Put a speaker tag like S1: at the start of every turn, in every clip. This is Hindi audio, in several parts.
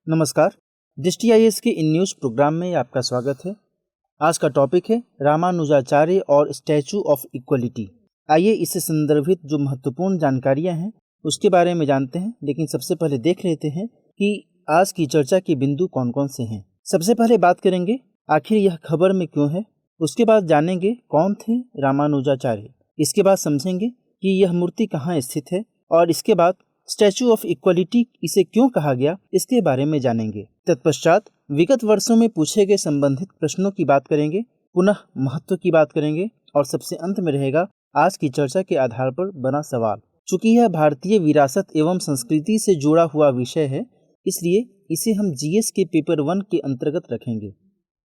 S1: नमस्कार। दृष्टि आईएएस के इन न्यूज़ प्रोग्राम में आपका स्वागत है। आज का टॉपिक है रामानुजाचार्य और स्टैचू ऑफ इक्वलिटी। आइए इससे संदर्भित जो महत्वपूर्ण जानकारियां हैं उसके बारे में जानते हैं, लेकिन सबसे पहले देख लेते हैं कि आज की चर्चा के बिंदु कौन कौन से हैं। सबसे पहले बात करेंगे आखिर यह खबर में क्यों है, उसके बाद जानेंगे कौन थे रामानुजाचार्य, इसके बाद समझेंगे कि यह मूर्ति कहाँ स्थित है, और इसके बाद स्टैचू ऑफ इक्वलिटी इसे क्यों कहा गया इसके बारे में जानेंगे। तत्पश्चात विगत वर्षों में पूछे गए संबंधित प्रश्नों की बात करेंगे, पुनः महत्व की बात करेंगे, और सबसे अंत में रहेगा आज की चर्चा के आधार पर बना सवाल। चूंकि यह भारतीय विरासत एवं संस्कृति से जुड़ा हुआ विषय है, इसलिए इसे हम जीएस के पेपर 1 के अंतर्गत रखेंगे।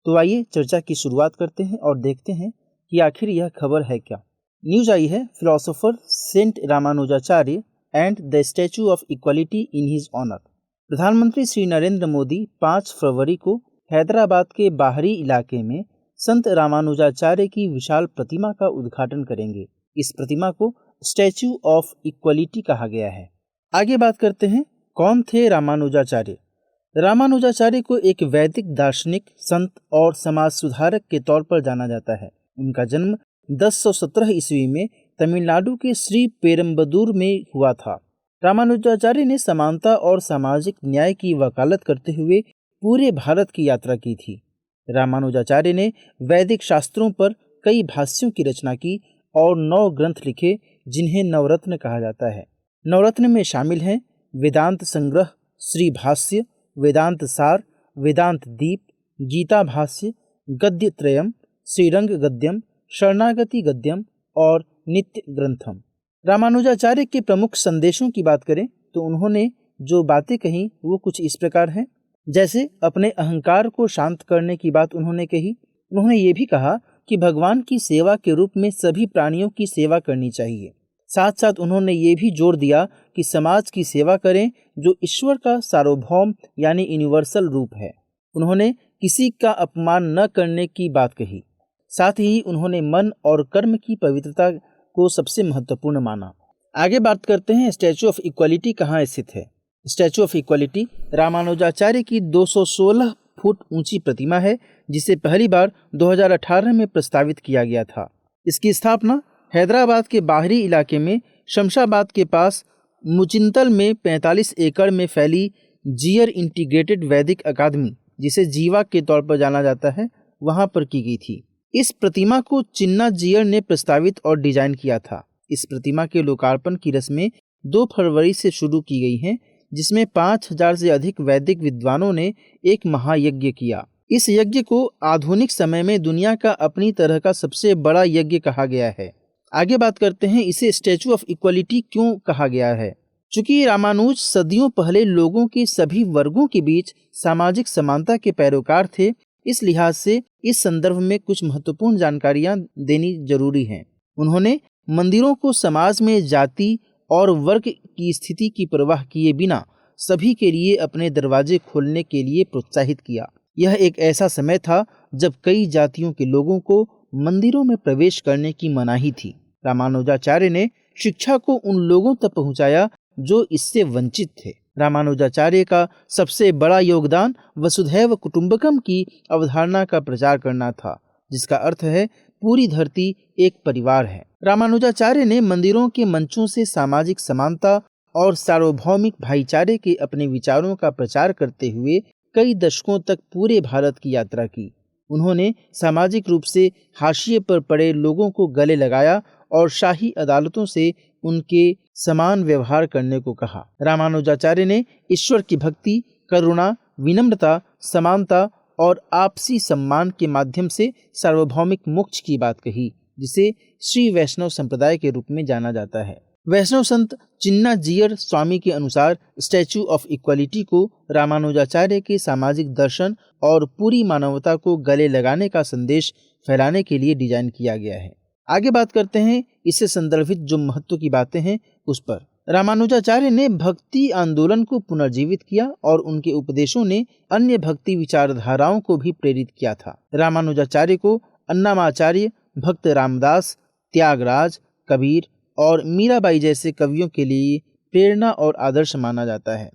S1: तो आइए चर्चा की शुरुआत करते हैं और देखते हैं कि आखिर यह खबर है क्या। न्यूज आई है philosopher saint Ramanujacharya and the statue of equality in his honour. प्रधानमंत्री श्री नरेंद्र मोदी 5 फरवरी को हैदराबाद के बाहरी इलाके में संत रामानुजाचार्य की विशाल प्रतिमा का उद्घाटन करेंगे। इस प्रतिमा को स्टैचू ऑफ इक्वलिटी कहा गया है। आगे बात करते हैं कौन थे रामानुजाचार्य। रामानुजाचार्य को एक वैदिक दार्शनिक, संत और समाज सुधारक के तौर पर जाना जाता है। उनका जन्म 1017 ईस्वी में तमिलनाडु के श्री पेरम्बदूर में हुआ था। रामानुजाचार्य ने समानता और सामाजिक न्याय की वकालत करते हुए पूरे भारत की यात्रा की थी। रामानुजाचार्य ने वैदिक शास्त्रों पर कई भाष्यों की रचना की और 9 ग्रंथ लिखे, जिन्हें नवरत्न कहा जाता है। नवरत्न में शामिल हैं वेदांत संग्रह, श्री भाष्य, वेदांत सार, वेदांत दीप, गीता भाष्य, गद्य त्रयम, श्रीरंग गद्यम, शरणागति गद्यम और नित्य ग्रंथम। रामानुजाचार्य के प्रमुख संदेशों की बात करें तो उन्होंने जो बातें कही वो कुछ इस प्रकार हैं। जैसे अपने अहंकार को शांत करने की बात उन्होंने कही। उन्होंने ये भी कहा कि भगवान की सेवा के रूप में सभी प्राणियों की सेवा करनी चाहिए। साथ साथ उन्होंने ये भी जोर दिया कि समाज की सेवा करें जो ईश्वर का सार्वभौम यानी यूनिवर्सल रूप है। उन्होंने किसी का अपमान न करने की बात कही। साथ ही उन्होंने मन और कर्म की पवित्रता को सबसे महत्वपूर्ण माना। आगे बात करते हैं स्टैचू ऑफ इक्वलिटी कहाँ स्थित है। स्टैचू ऑफ इक्वलिटी रामानुजाचार्य की 216 फुट ऊंची प्रतिमा है, जिसे पहली बार 2018 में प्रस्तावित किया गया था। इसकी स्थापना हैदराबाद के बाहरी इलाके में शमशाबाद के पास मुचिंतल में 45 एकड़ में फैली जीयर इंटीग्रेटेड वैदिक अकादमी, जिसे जीवा के तौर पर जाना जाता है, वहां पर की गई थी। इस प्रतिमा को चिन्ना जीयर ने प्रस्तावित और डिजाइन किया था। इस प्रतिमा के लोकार्पण की रस्में 2 फरवरी से शुरू की गई हैं, जिसमें 5000 से अधिक वैदिक विद्वानों ने एक महायज्ञ किया। इस यज्ञ को आधुनिक समय में दुनिया का अपनी तरह का सबसे बड़ा यज्ञ कहा गया है। आगे बात करते हैं इसे स्टैचू ऑफ इक्वलिटी क्यों कहा गया है। चूंकि रामानुज सदियों पहले लोगों के सभी वर्गों के बीच सामाजिक समानता के पैरोकार थे, इस लिहाज से इस संदर्भ में कुछ महत्वपूर्ण जानकारियां देनी जरूरी हैं। उन्होंने मंदिरों को समाज में जाति और वर्ग की स्थिति की परवाह किए बिना सभी के लिए अपने दरवाजे खोलने के लिए प्रोत्साहित किया। यह एक ऐसा समय था जब कई जातियों के लोगों को मंदिरों में प्रवेश करने की मनाही थी। रामानुजाचार्य ने शिक्षा को उन लोगों तक पहुंचाया जो इससे वंचित थे। रामानुजाचार्य का सबसे बड़ा योगदान वसुधैव कुटुंबकम की अवधारणा का प्रचार करना था, जिसका अर्थ है पूरी धरती एक परिवार है। रामानुजाचार्य ने मंदिरों के मंचों से सामाजिक समानता और सार्वभौमिक भाईचारे के अपने विचारों का प्रचार करते हुए कई दशकों तक पूरे भारत की यात्रा की। उन्होंने सामाजिक रूप से हाशिए पर पड़े लोगों को गले लगाया और शाही अदालतों से उनके समान व्यवहार करने को कहा। रामानुजाचार्य ने ईश्वर की भक्ति, करुणा, विनम्रता, समानता और आपसी सम्मान के माध्यम से सार्वभौमिक मोक्ष की बात कही, जिसे श्री वैष्णव संप्रदाय के रूप में जाना जाता है। वैष्णव संत चिन्ना जीयर स्वामी के अनुसार स्टैचू ऑफ इक्वलिटी को रामानुजाचार्य के सामाजिक दर्शन और पूरी मानवता को गले लगाने का संदेश फैलाने के लिए डिजाइन किया गया है। आगे बात करते हैं इससे संदर्भित जो महत्व की बातें हैं उस पर। रामानुजाचार्य ने भक्ति आंदोलन को पुनर्जीवित किया और उनके उपदेशों ने अन्य भक्ति विचारधाराओं को भी प्रेरित किया था। रामानुजाचार्य को अन्नामाचार्य, भक्त रामदास, त्यागराज, कबीर और मीराबाई जैसे कवियों के लिए प्रेरणा और आदर्श माना जाता है।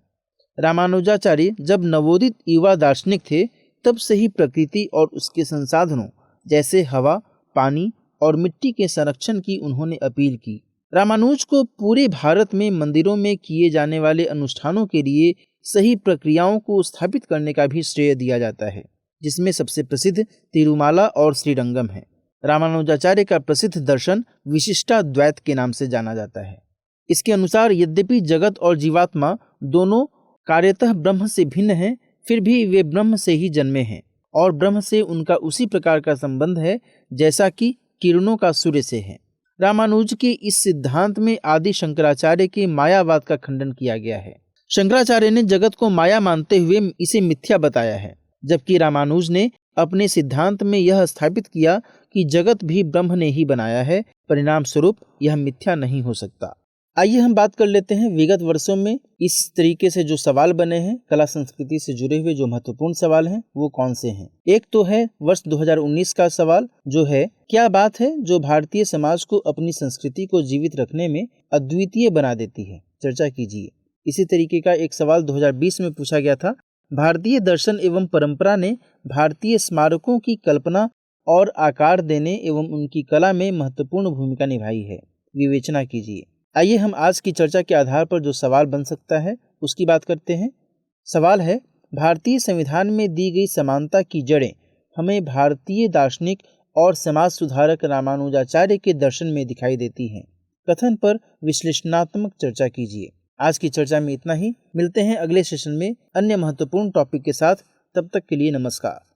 S1: रामानुजाचार्य जब नवोदित युवा दार्शनिक थे तब से ही प्रकृति और उसके संसाधनों जैसे हवा, पानी और मिट्टी के संरक्षण की उन्होंने अपील की। रामानुज को पूरे भारत में मंदिरों में किए जाने वाले अनुष्ठानों के लिए सही प्रक्रियाओं को स्थापित करने का भी श्रेय दिया जाता है, जिसमें सबसे प्रसिद्ध तिरुमाला और श्रीरंगम है। रामानुजाचार्य का प्रसिद्ध दर्शन विशिष्टाद्वैत के नाम से जाना जाता है। इसके अनुसार यद्यपि जगत और जीवात्मा दोनों कार्यतः ब्रह्म से भिन्न हैं, फिर भी वे ब्रह्म से ही जन्मे हैं और ब्रह्म से उनका उसी प्रकार का संबंध है जैसा कि किरणों का सूर्य से है। रामानुज के इस सिद्धांत में आदि शंकराचार्य के मायावाद का खंडन किया गया है। शंकराचार्य ने जगत को माया मानते हुए इसे मिथ्या बताया है, जबकि रामानुज ने अपने सिद्धांत में यह स्थापित किया कि जगत भी ब्रह्म ने ही बनाया है, परिणाम स्वरूप यह मिथ्या नहीं हो सकता। आइए हम बात कर लेते हैं विगत वर्षों में इस तरीके से जो सवाल बने हैं कला संस्कृति से जुड़े हुए, जो महत्वपूर्ण सवाल हैं वो कौन से हैं। एक तो है वर्ष 2019 का सवाल, जो है क्या बात है जो भारतीय समाज को अपनी संस्कृति को जीवित रखने में अद्वितीय बना देती है, चर्चा कीजिए। इसी तरीके का एक सवाल 2020 में पूछा गया था, भारतीय दर्शन एवं परंपरा ने भारतीय स्मारकों की कल्पना और आकार देने एवं उनकी कला में महत्वपूर्ण भूमिका निभाई है, विवेचना कीजिए। आइए हम आज की चर्चा के आधार पर जो सवाल बन सकता है उसकी बात करते हैं। सवाल है, भारतीय संविधान में दी गई समानता की जड़ें हमें भारतीय दार्शनिक और समाज सुधारक रामानुजाचार्य के दर्शन में दिखाई देती हैं। कथन पर विश्लेषणात्मक चर्चा कीजिए। आज की चर्चा में इतना ही। मिलते हैं अगले सेशन में अन्य महत्वपूर्ण टॉपिक के साथ। तब तक के लिए नमस्कार।